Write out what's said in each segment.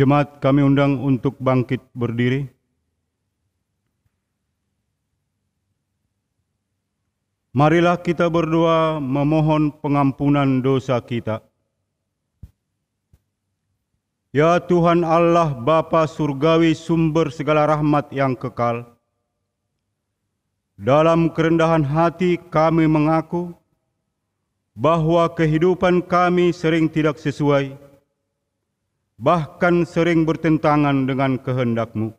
Jemaat kami undang untuk bangkit berdiri. Marilah kita berdoa memohon pengampunan dosa kita. Ya Tuhan Allah Bapa Surgawi, sumber segala rahmat yang kekal, dalam kerendahan hati kami mengaku bahwa kehidupan kami sering tidak sesuai, bahkan sering bertentangan dengan kehendak-Mu.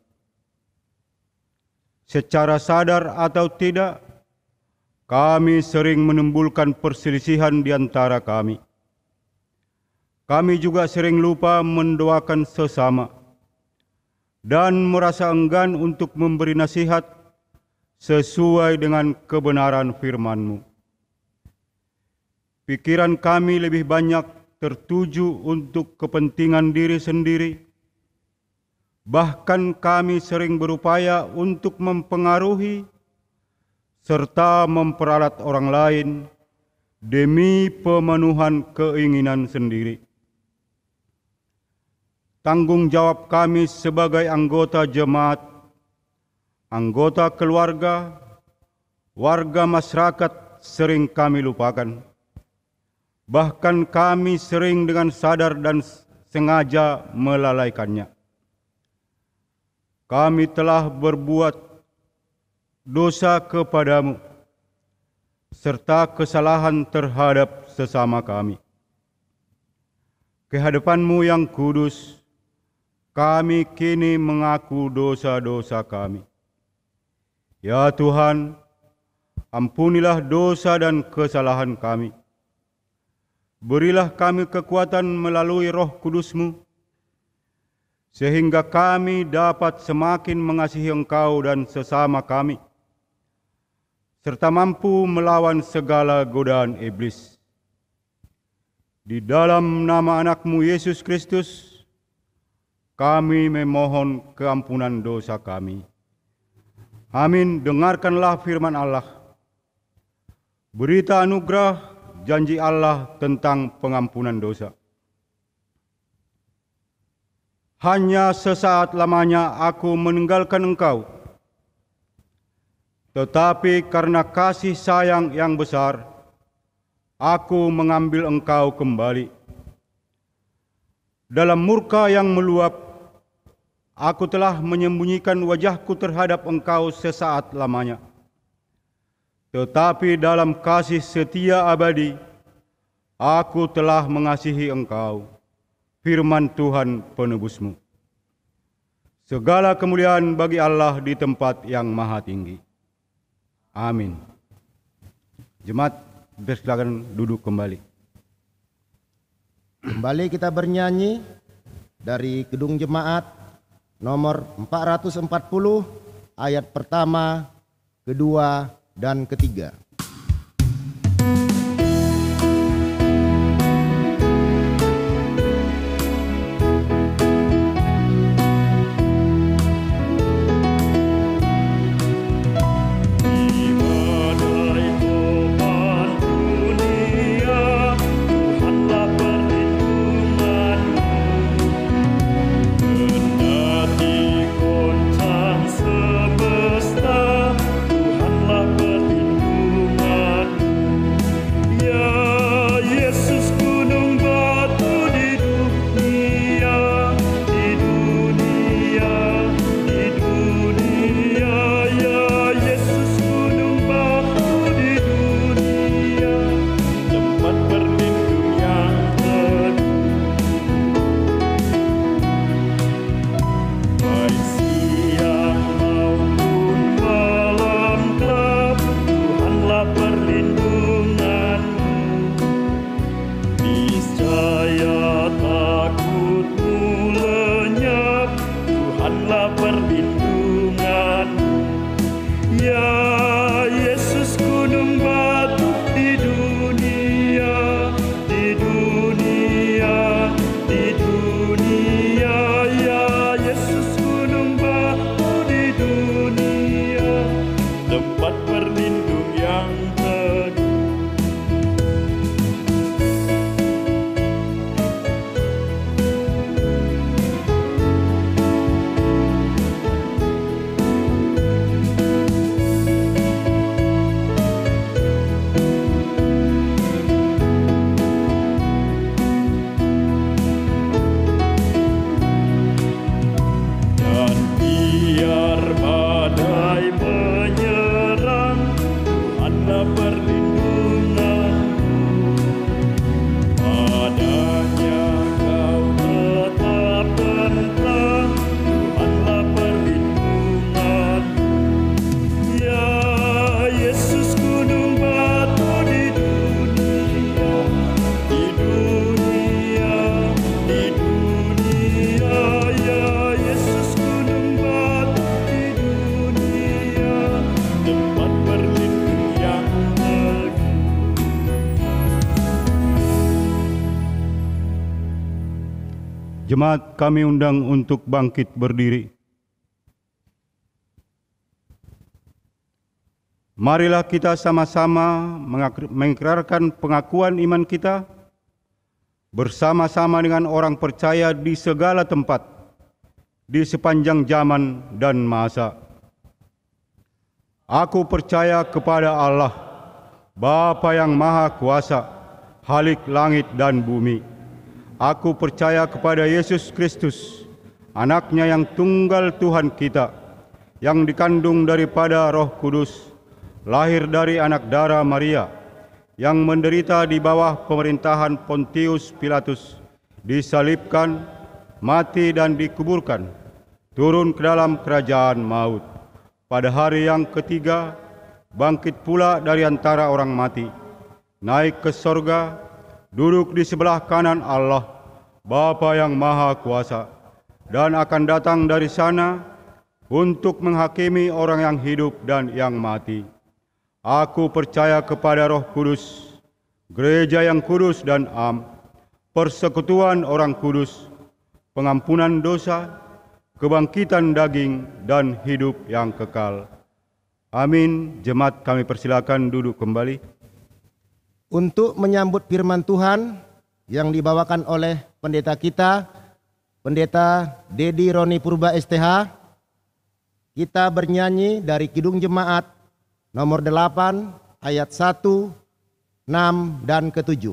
Secara sadar atau tidak, kami sering menimbulkan perselisihan di antara kami. Kami juga sering lupa mendoakan sesama dan merasa enggan untuk memberi nasihat sesuai dengan kebenaran firman-Mu. Pikiran kami lebih banyak tertuju untuk kepentingan diri sendiri. Bahkan kami sering berupaya untuk mempengaruhi serta memperalat orang lain demi pemenuhan keinginan sendiri. Tanggung jawab kami sebagai anggota jemaat, anggota keluarga, warga masyarakat sering kami lupakan. Bahkan kami sering dengan sadar dan sengaja melalaikannya. Kami telah berbuat dosa kepadamu, serta kesalahan terhadap sesama kami. Kehadapan-Mu yang kudus, kami kini mengaku dosa-dosa kami. Ya Tuhan, ampunilah dosa dan kesalahan kami. Berilah kami kekuatan melalui Roh Kudus-Mu, sehingga kami dapat semakin mengasihi Engkau dan sesama kami, serta mampu melawan segala godaan iblis. Di dalam nama anak-Mu Yesus Kristus, kami memohon keampunan dosa kami. Amin. Dengarkanlah firman Allah. Berita anugerah janji Allah tentang pengampunan dosa. Hanya sesaat lamanya aku meninggalkan engkau, tetapi karena kasih sayang yang besar, aku mengambil engkau kembali. Dalam murka yang meluap, aku telah menyembunyikan wajahku terhadap engkau sesaat lamanya. Tetapi dalam kasih setia abadi, aku telah mengasihi engkau, firman Tuhan penebus-Mu. Segala kemuliaan bagi Allah di tempat yang maha tinggi. Amin. Jemaat, silakan duduk kembali. Kembali kita bernyanyi dari Gedung Jemaat nomor 440, ayat pertama, kedua, dan ketiga. Jemaat kami undang untuk bangkit berdiri. Marilah kita sama-sama mengikrarkan pengakuan iman kita bersama-sama dengan orang percaya di segala tempat, di sepanjang zaman dan masa. Aku percaya kepada Allah, Bapa yang Maha Kuasa, Khalik langit dan bumi. Aku percaya kepada Yesus Kristus, Anak-Nya yang tunggal Tuhan kita, yang dikandung daripada Roh Kudus, lahir dari anak darah Maria, yang menderita di bawah pemerintahan Pontius Pilatus, disalibkan, mati dan dikuburkan, turun ke dalam kerajaan maut. Pada hari yang ketiga, bangkit pula dari antara orang mati, naik ke sorga, duduk di sebelah kanan Allah, Bapa yang Maha Kuasa, dan akan datang dari sana untuk menghakimi orang yang hidup dan yang mati. Aku percaya kepada Roh Kudus, gereja yang kudus dan am, persekutuan orang kudus, pengampunan dosa, kebangkitan daging, dan hidup yang kekal. Amin. Jemaat kami persilakan duduk kembali. Untuk menyambut firman Tuhan yang dibawakan oleh pendeta kita, Pendeta Dedi Roni Purba STH, kita bernyanyi dari Kidung Jemaat nomor 8 ayat 1, 6 dan ke-7.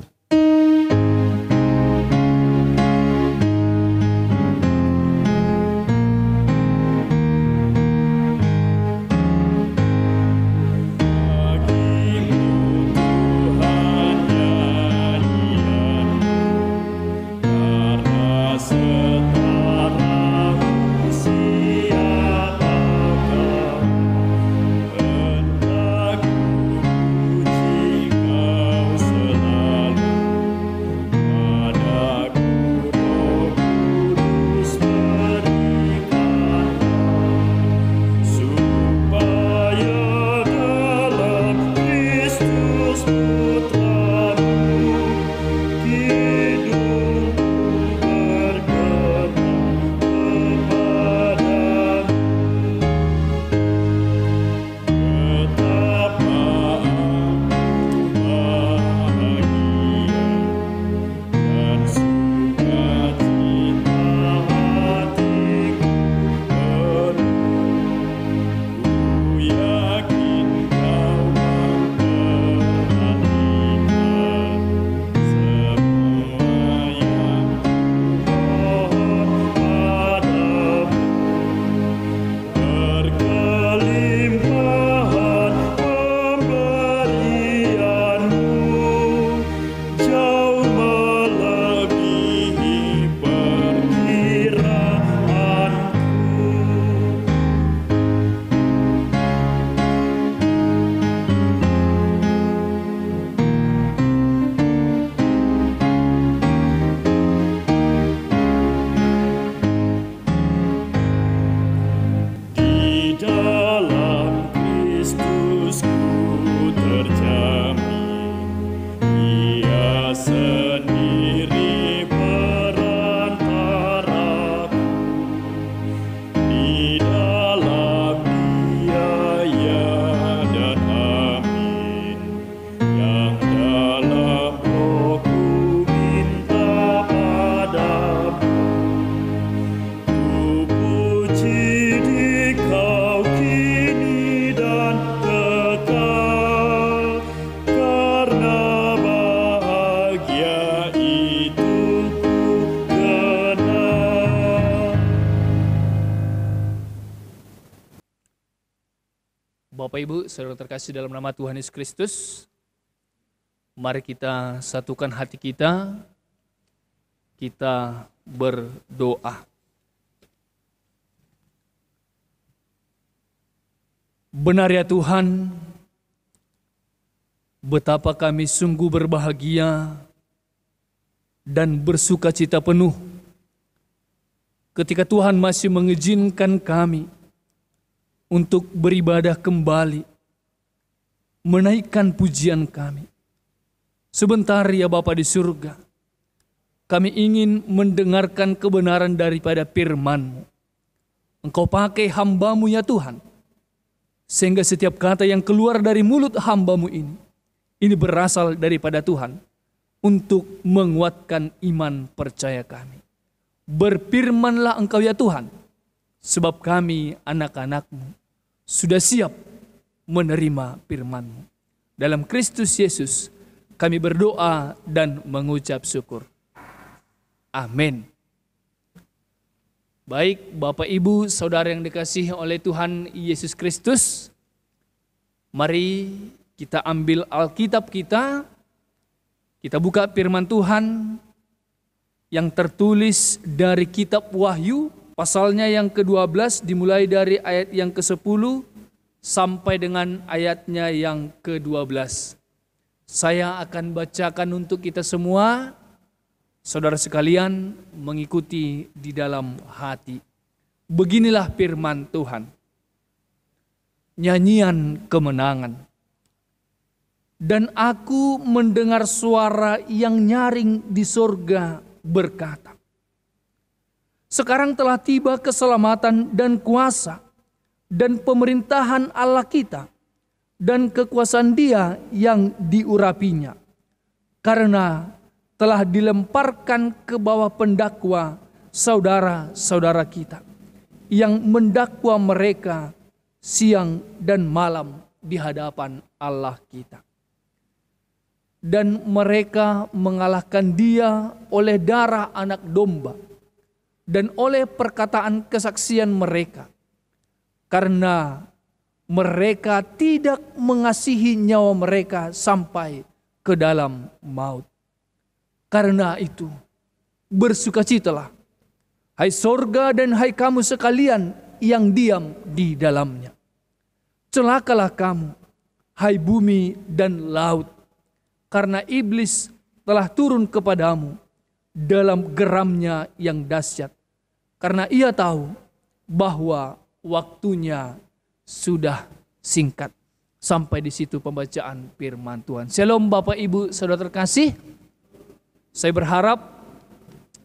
Bapak Ibu, saudara terkasih dalam nama Tuhan Yesus Kristus, mari kita satukan hati kita berdoa. Benar ya Tuhan, betapa kami sungguh berbahagia dan bersuka cita penuh ketika Tuhan masih mengizinkan kami untuk beribadah kembali, menaikkan pujian kami. Sebentar ya Bapa di surga, kami ingin mendengarkan kebenaran daripada firman-Mu. Engkau pakai hamba-Mu ya Tuhan, sehingga setiap kata yang keluar dari mulut hamba-Mu ini berasal daripada Tuhan, untuk menguatkan iman percaya kami. Berfirmanlah Engkau ya Tuhan, sebab kami anak-anak-Mu sudah siap menerima firman-Mu. Dalam Kristus Yesus kami berdoa dan mengucap syukur. Amin. Baik Bapak Ibu Saudara yang dikasihi oleh Tuhan Yesus Kristus, mari kita ambil Alkitab kita buka firman Tuhan yang tertulis dari kitab Wahyu, pasalnya yang ke-12 dimulai dari ayat yang ke-10 sampai dengan ayatnya yang ke-12. Saya akan bacakan untuk kita semua, saudara sekalian mengikuti di dalam hati. Beginilah firman Tuhan. Nyanyian kemenangan. Dan aku mendengar suara yang nyaring di sorga berkata, sekarang telah tiba keselamatan dan kuasa dan pemerintahan Allah kita dan kekuasaan Dia yang diurapinya. Karena telah dilemparkan ke bawah pendakwa saudara-saudara kita yang mendakwa mereka siang dan malam di hadapan Allah kita. Dan mereka mengalahkan Dia oleh darah anak domba dan oleh perkataan kesaksian mereka, karena mereka tidak mengasihi nyawa mereka sampai ke dalam maut. Karena itu bersukacitalah, hai sorga dan hai kamu sekalian yang diam di dalamnya. Celakalah kamu, hai bumi dan laut, karena iblis telah turun kepadamu dalam geramnya yang dahsyat, karena ia tahu bahwa waktunya sudah singkat. Sampai di situ pembacaan firman Tuhan. Shalom Bapak Ibu Saudara terkasih. Saya berharap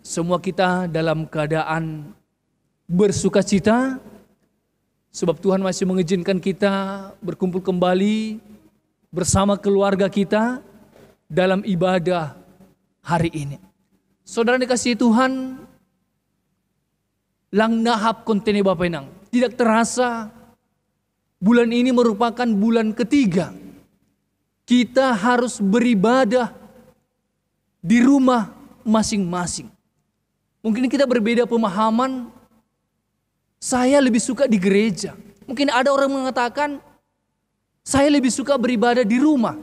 semua kita dalam keadaan bersukacita, sebab Tuhan masih mengizinkan kita berkumpul kembali bersama keluarga kita dalam ibadah hari ini. Saudara dikasihi Tuhan, lang nahap kontene Bapak Inang. Tidak terasa bulan ini merupakan bulan ketiga kita harus beribadah di rumah masing-masing. Mungkin kita berbeda pemahaman. Saya lebih suka di gereja. Mungkin ada orang mengatakan saya lebih suka beribadah di rumah.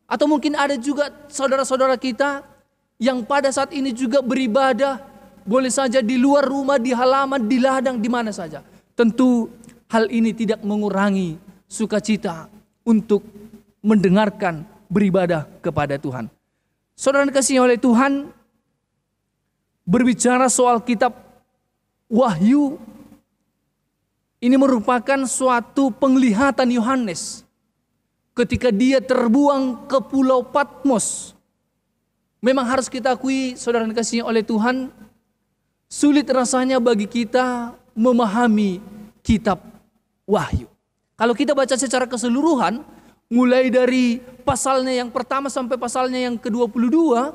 Atau mungkin ada juga saudara-saudara kita yang pada saat ini juga beribadah, boleh saja di luar rumah, di halaman, di ladang, di mana saja. Tentu hal ini tidak mengurangi sukacita untuk mendengarkan beribadah kepada Tuhan. Saudara dikasihi oleh Tuhan, berbicara soal kitab Wahyu, ini merupakan suatu penglihatan Yohanes ketika dia terbuang ke Pulau Patmos. Memang harus kita akui, saudara dikasihi oleh Tuhan, sulit rasanya bagi kita memahami kitab Wahyu. Kalau kita baca secara keseluruhan, mulai dari pasalnya yang pertama sampai pasalnya yang ke-22,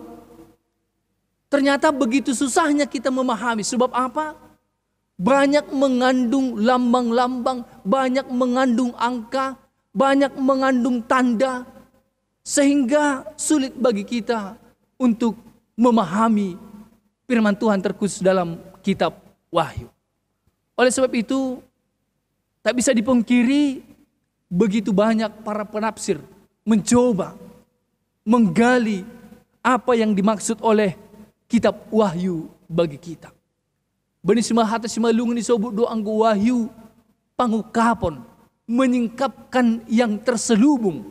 ternyata begitu susahnya kita memahami. Sebab apa? Banyak mengandung lambang-lambang, banyak mengandung angka, banyak mengandung tanda, sehingga sulit bagi kita untuk memahami firman Tuhan terkhusus dalam kitab Wahyu. Oleh sebab itu, tak bisa dipungkiri begitu banyak para penafsir mencoba menggali apa yang dimaksud oleh kitab Wahyu bagi kita. Bani semahata simalungun disobut do anggo Wahyu pangukapon, menyingkapkan yang terselubung.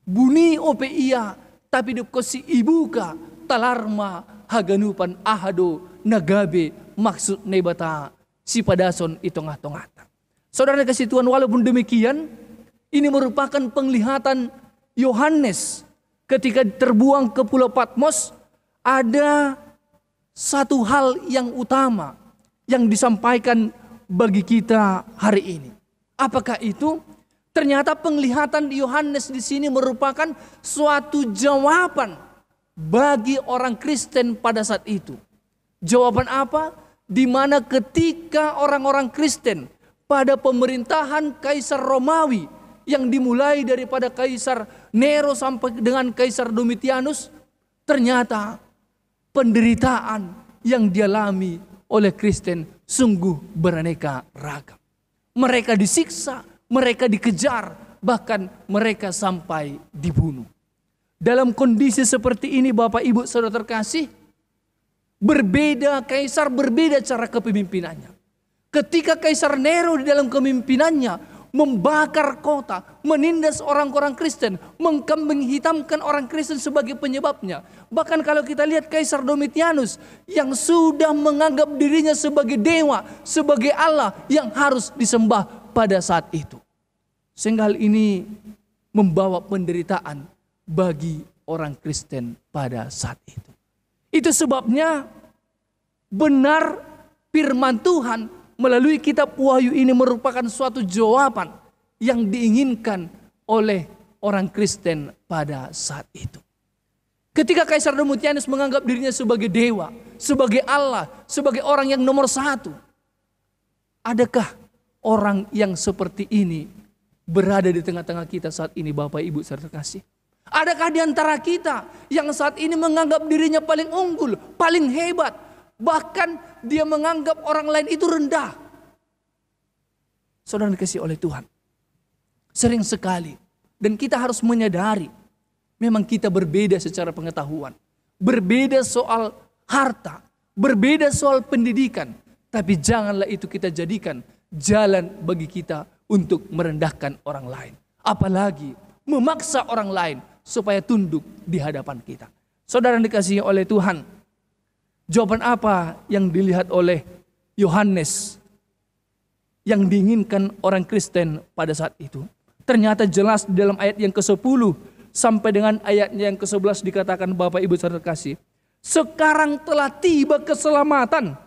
Buni ope iya tapi dukosi ibuka talarma haganupan ahado nagabe maksud nebata si padason itongah-tongata. Saudara kasih Tuhan, walaupun demikian ini merupakan penglihatan Yohanes ketika terbuang ke Pulau Patmos. Ada satu hal yang utama yang disampaikan bagi kita hari ini. Apakah itu? Ternyata penglihatan Yohanes di sini merupakan suatu jawaban bagi orang Kristen pada saat itu. Jawaban apa? Di mana ketika orang-orang Kristen pada pemerintahan Kaisar Romawi yang dimulai daripada Kaisar Nero sampai dengan Kaisar Domitianus, ternyata penderitaan yang dialami oleh Kristen sungguh beraneka ragam. Mereka disiksa, mereka dikejar, bahkan mereka sampai dibunuh. Dalam kondisi seperti ini Bapak Ibu Saudara terkasih, berbeda kaisar, berbeda cara kepemimpinannya. Ketika Kaisar Nero di dalam kepemimpinannya membakar kota, menindas orang-orang Kristen, mengkambing hitamkan orang Kristen sebagai penyebabnya. Bahkan kalau kita lihat Kaisar Domitianus yang sudah menganggap dirinya sebagai dewa, sebagai Allah yang harus disembah pada saat itu. Sehingga hal ini membawa penderitaan bagi orang Kristen pada saat itu. Itu sebabnya benar firman Tuhan melalui kitab Wahyu ini merupakan suatu jawaban yang diinginkan oleh orang Kristen pada saat itu. Ketika Kaisar Domitianus menganggap dirinya sebagai dewa, sebagai Allah, sebagai orang yang nomor satu. Adakah orang yang seperti ini berada di tengah-tengah kita saat ini Bapak Ibu Saudara terkasih? Adakah di antara kita yang saat ini menganggap dirinya paling unggul, paling hebat, bahkan dia menganggap orang lain itu rendah? Saudara dikasihi oleh Tuhan, sering sekali, dan kita harus menyadari, memang kita berbeda secara pengetahuan, berbeda soal harta, berbeda soal pendidikan, tapi janganlah itu kita jadikan jalan bagi kita untuk merendahkan orang lain, apalagi memaksa orang lain supaya tunduk di hadapan kita. Saudara dikasihi oleh Tuhan, jawaban apa yang dilihat oleh Yohanes yang diinginkan orang Kristen pada saat itu? Ternyata jelas di dalam ayat yang ke-10 sampai dengan ayatnya yang ke-11 dikatakan Bapak Ibu Saudara terkasih, sekarang telah tiba keselamatan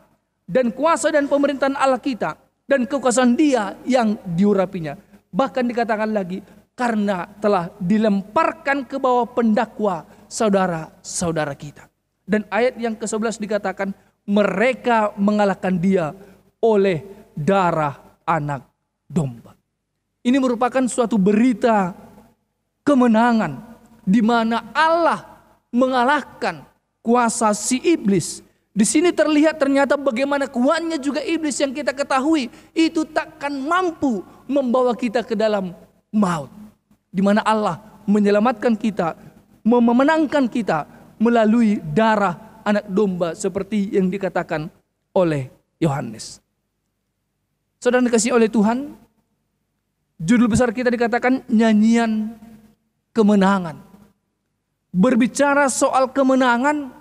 dan kuasa dan pemerintahan Allah kita dan kekuasaan Dia yang diurapinya. Bahkan dikatakan lagi, karena telah dilemparkan ke bawah pendakwa saudara-saudara kita. Dan ayat yang ke-11 dikatakan, mereka mengalahkan Dia oleh darah anak domba. Ini merupakan suatu berita kemenangan di mana Allah mengalahkan kuasa si iblis. Di sini terlihat ternyata bagaimana kuatnya juga iblis yang kita ketahui itu takkan mampu membawa kita ke dalam maut. Di mana Allah menyelamatkan kita, memenangkan kita melalui darah anak domba seperti yang dikatakan oleh Yohanes. Saudara dikasihi oleh Tuhan, judul besar kita dikatakan nyanyian kemenangan. Berbicara soal kemenangan,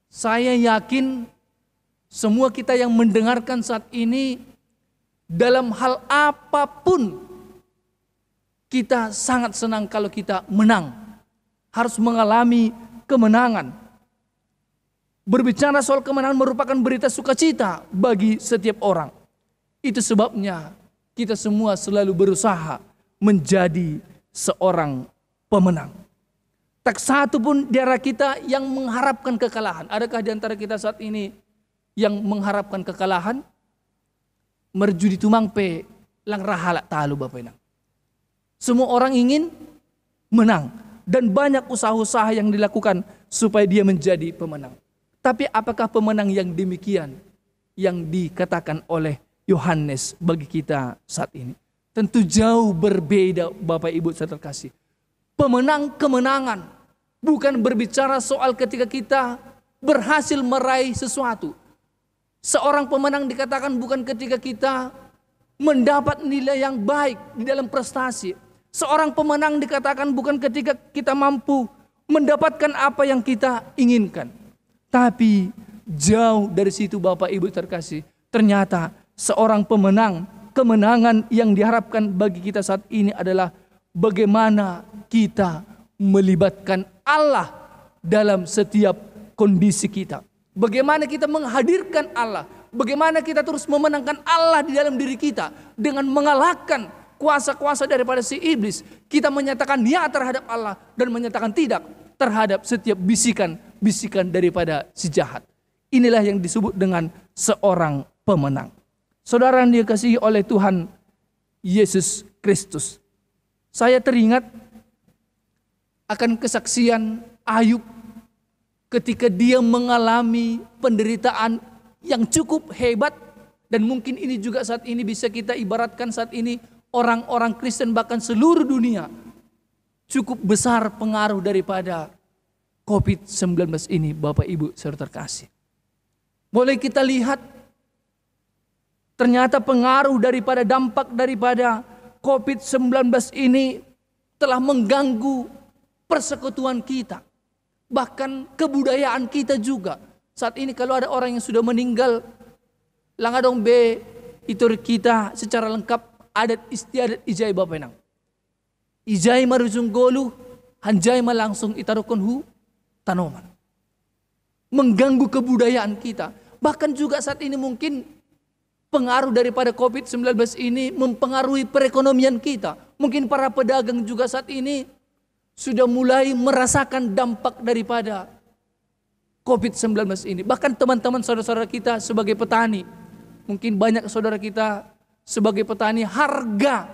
saya yakin semua kita yang mendengarkan saat ini dalam hal apapun kita sangat senang kalau kita menang, harus mengalami kemenangan. Berbicara soal kemenangan merupakan berita sukacita bagi setiap orang. Itu sebabnya kita semua selalu berusaha menjadi seorang pemenang. Tak satu pun di antara kita yang mengharapkan kekalahan. Adakah di antara kita saat ini yang mengharapkan kekalahan? Merjudi tumangpe lang rahala talu Bapak Inang. Semua orang ingin menang dan banyak usaha-usaha yang dilakukan supaya dia menjadi pemenang. Tapi apakah pemenang yang demikian yang dikatakan oleh Yohanes bagi kita saat ini? Tentu jauh berbeda Bapak Ibu Saudara terkasih. Kemenangan bukan berbicara soal ketika kita berhasil meraih sesuatu. Seorang pemenang dikatakan bukan ketika kita mendapat nilai yang baik di dalam prestasi. Seorang pemenang dikatakan bukan ketika kita mampu mendapatkan apa yang kita inginkan. Tapi jauh dari situ Bapak Ibu terkasih. Ternyata seorang pemenang, kemenangan yang diharapkan bagi kita saat ini adalah bagaimana kita melibatkan Allah dalam setiap kondisi kita. Bagaimana kita menghadirkan Allah. Bagaimana kita terus memenangkan Allah di dalam diri kita. Dengan mengalahkan kuasa-kuasa daripada si iblis. Kita menyatakan ya terhadap Allah. Dan menyatakan tidak terhadap setiap bisikan daripada si jahat. Inilah yang disebut dengan seorang pemenang. Saudara yang dikasihi oleh Tuhan Yesus Kristus. Saya teringat akan kesaksian Ayub ketika dia mengalami penderitaan yang cukup hebat. Dan mungkin ini juga saat ini bisa kita ibaratkan saat ini orang-orang Kristen bahkan seluruh dunia cukup besar pengaruh daripada COVID-19 ini, Bapak Ibu saudara terkasih. Boleh kita lihat ternyata pengaruh daripada dampak daripada COVID-19 ini telah mengganggu persekutuan kita. Bahkan kebudayaan kita juga. Saat ini kalau ada orang yang sudah meninggal, langadong be itur kita secara lengkap adat istiadat ijai bapenang. Ijai marujung golu, hanjai langsung itarukon hu tanoman. Mengganggu kebudayaan kita. Bahkan juga saat ini mungkin pengaruh daripada COVID-19 ini mempengaruhi perekonomian kita. Mungkin para pedagang juga saat ini sudah mulai merasakan dampak daripada COVID-19 ini. Bahkan teman-teman saudara-saudara kita sebagai petani. Mungkin banyak saudara kita sebagai petani, harga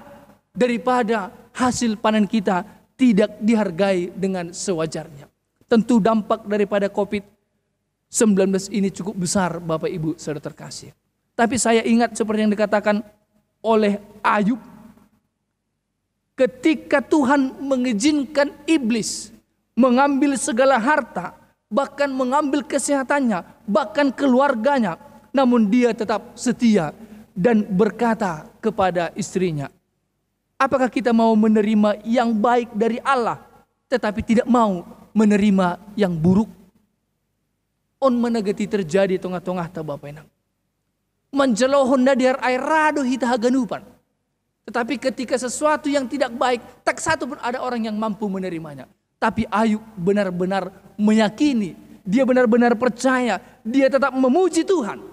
daripada hasil panen kita tidak dihargai dengan sewajarnya. Tentu dampak daripada COVID-19 ini cukup besar Bapak Ibu saudara terkasih. Tapi saya ingat seperti yang dikatakan oleh Ayub. Ketika Tuhan mengizinkan iblis mengambil segala harta, bahkan mengambil kesehatannya, bahkan keluarganya, namun dia tetap setia dan berkata kepada istrinya, apakah kita mau menerima yang baik dari Allah, tetapi tidak mau menerima yang buruk? On menegati terjadi tengah-tengah tabapenang. Menjelohon nadiar air rado hita haganupan. Tetapi ketika sesuatu yang tidak baik, tak satu pun ada orang yang mampu menerimanya. Tapi Ayub benar-benar meyakini, dia benar-benar percaya, dia tetap memuji Tuhan.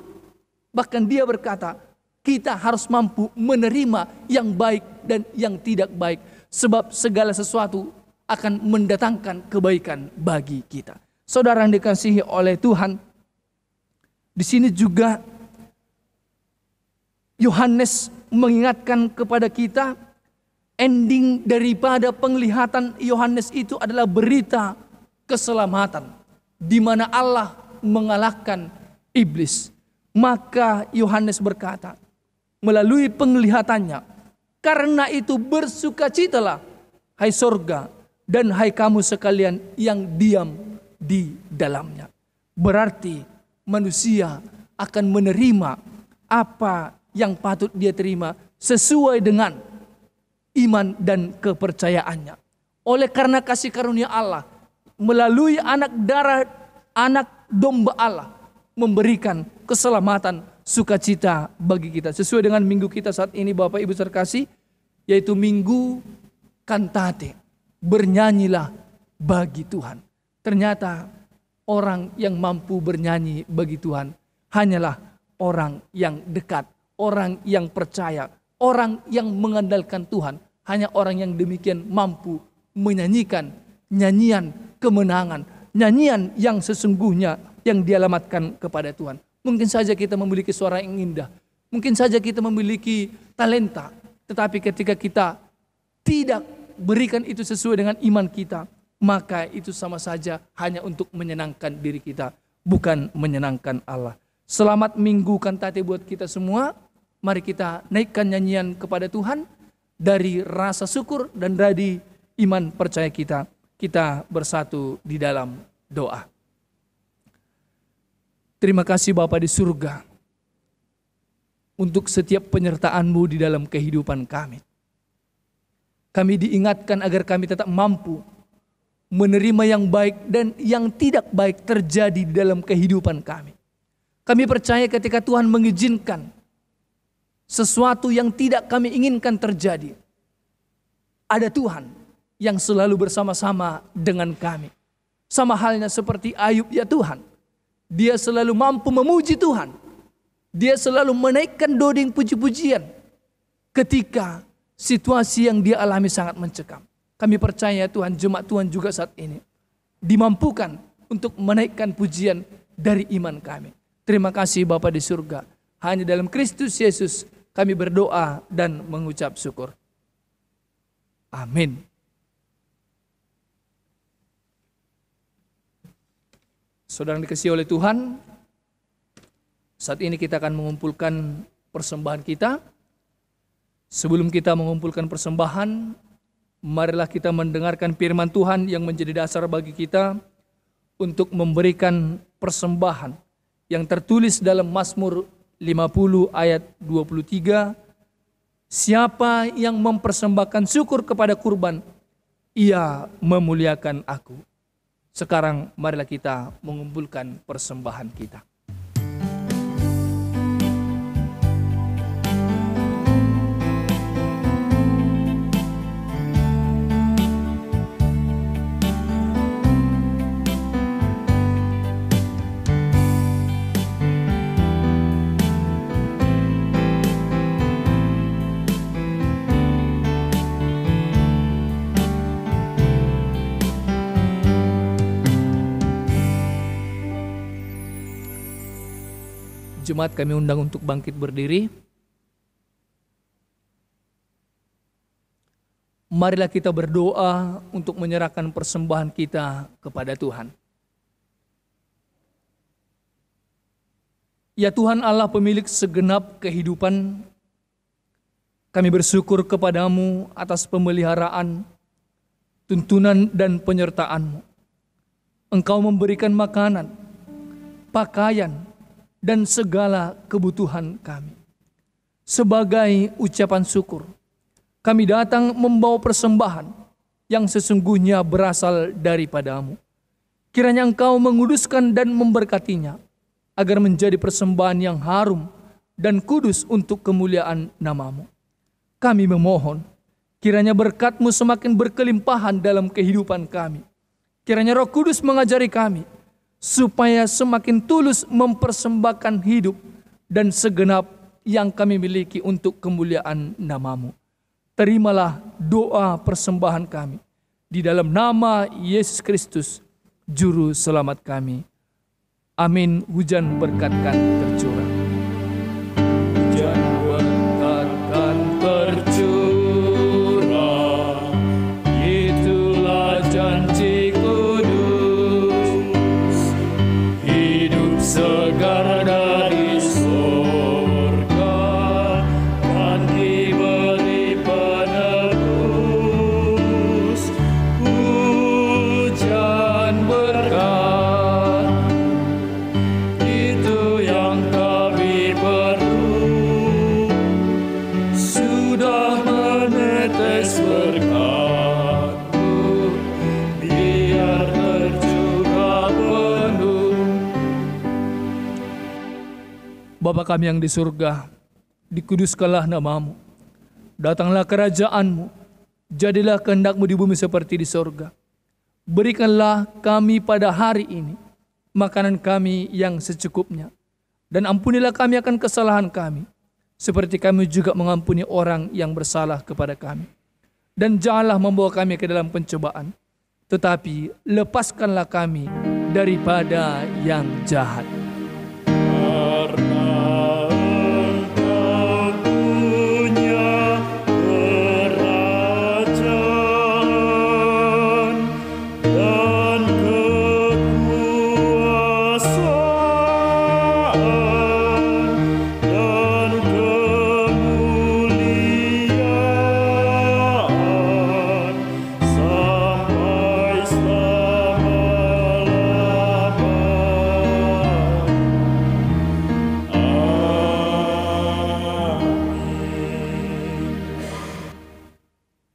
Bahkan dia berkata, kita harus mampu menerima yang baik dan yang tidak baik. Sebab segala sesuatu akan mendatangkan kebaikan bagi kita. Saudara yang dikasihi oleh Tuhan, di sini juga Yohanes mengingatkan kepada kita, ending daripada penglihatan Yohanes itu adalah berita keselamatan, di mana Allah mengalahkan iblis. Maka Yohanes berkata, melalui penglihatannya, karena itu bersukacitalah, hai sorga, dan hai kamu sekalian yang diam di dalamnya. Berarti manusia akan menerima apa yang patut dia terima sesuai dengan iman dan kepercayaannya. Oleh karena kasih karunia Allah, melalui anak darah, anak domba Allah, memberikan keselamatan, sukacita bagi kita. Sesuai dengan minggu kita saat ini Bapak Ibu terkasih, yaitu minggu kantate, bernyanyilah bagi Tuhan. Ternyata orang yang mampu bernyanyi bagi Tuhan hanyalah orang yang dekat, orang yang percaya, orang yang mengandalkan Tuhan. Hanya orang yang demikian mampu menyanyikan nyanyian kemenangan, nyanyian yang sesungguhnya yang dialamatkan kepada Tuhan. Mungkin saja kita memiliki suara yang indah, mungkin saja kita memiliki talenta, tetapi ketika kita tidak berikan itu sesuai dengan iman kita, maka itu sama saja hanya untuk menyenangkan diri kita, bukan menyenangkan Allah. Selamat minggu kantate buat kita semua. Mari kita naikkan nyanyian kepada Tuhan dari rasa syukur dan dari iman percaya kita. Kita bersatu di dalam doa. Terima kasih Bapa di surga untuk setiap penyertaan-Mu di dalam kehidupan kami. Kami diingatkan agar kami tetap mampu menerima yang baik dan yang tidak baik terjadi di dalam kehidupan kami. Kami percaya ketika Tuhan mengizinkan sesuatu yang tidak kami inginkan terjadi, ada Tuhan yang selalu bersama-sama dengan kami. Sama halnya seperti Ayub, ya Tuhan, Dia selalu mampu memuji Tuhan. Dia selalu menaikkan doding puji-pujian ketika situasi yang dia alami sangat mencekam. Kami percaya Tuhan, jemaat Tuhan juga saat ini dimampukan untuk menaikkan pujian dari iman kami. Terima kasih Bapa di surga. Hanya dalam Kristus Yesus kami berdoa dan mengucap syukur. Amin. Saudara yang dikasihi oleh Tuhan, saat ini kita akan mengumpulkan persembahan kita. Sebelum kita mengumpulkan persembahan, marilah kita mendengarkan firman Tuhan yang menjadi dasar bagi kita untuk memberikan persembahan yang tertulis dalam Mazmur 50 ayat 23. Siapa yang mempersembahkan syukur kepada kurban, ia memuliakan aku. Sekarang marilah kita mengumpulkan persembahan kita. Jemaat kami undang untuk bangkit berdiri. Marilah kita berdoa untuk menyerahkan persembahan kita kepada Tuhan. Ya Tuhan Allah pemilik segenap kehidupan, kami bersyukur kepadamu atas pemeliharaan, tuntunan dan penyertaan-Mu. Engkau memberikan makanan, pakaian, dan segala kebutuhan kami. Sebagai ucapan syukur, kami datang membawa persembahan yang sesungguhnya berasal daripadamu. Kiranya Engkau menguduskan dan memberkatinya, agar menjadi persembahan yang harum dan kudus untuk kemuliaan nama-Mu. Kami memohon, kiranya berkat-Mu semakin berkelimpahan dalam kehidupan kami. Kiranya Roh Kudus mengajari kami, supaya semakin tulus mempersembahkan hidup dan segenap yang kami miliki untuk kemuliaan nama-Mu. Terimalah doa persembahan kami di dalam nama Yesus Kristus, Juru Selamat kami. Amin. Hujan berkat kan tercurah. Hujan berkat kan tercurah, itulah janji segar dari surga, dan diberi penebus. Hujan berkat, itu yang kami perlu. Sudah menetes berkat-Mu, biar tercurah penuh. Bapa kami yang di surga, dikuduskanlah nama-Mu. Datanglah kerajaan-Mu, jadilah kehendak-Mu di bumi seperti di surga. Berikanlah kami pada hari ini makanan kami yang secukupnya. Dan ampunilah kami akan kesalahan kami, seperti kami juga mengampuni orang yang bersalah kepada kami. Dan janganlah membawa kami ke dalam pencobaan, tetapi lepaskanlah kami daripada yang jahat.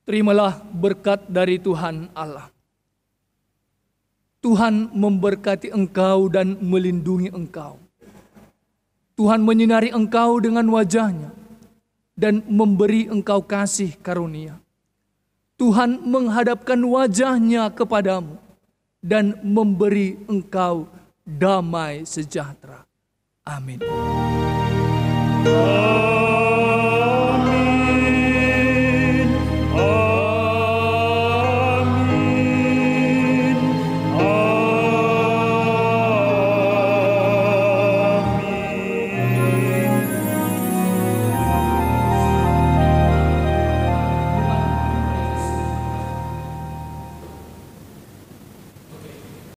Terimalah berkat dari Tuhan Allah. Tuhan memberkati engkau dan melindungi engkau. Tuhan menyinari engkau dengan wajah-Nya dan memberi engkau kasih karunia. Tuhan menghadapkan wajah-Nya kepadamu dan memberi engkau damai sejahtera. Amin.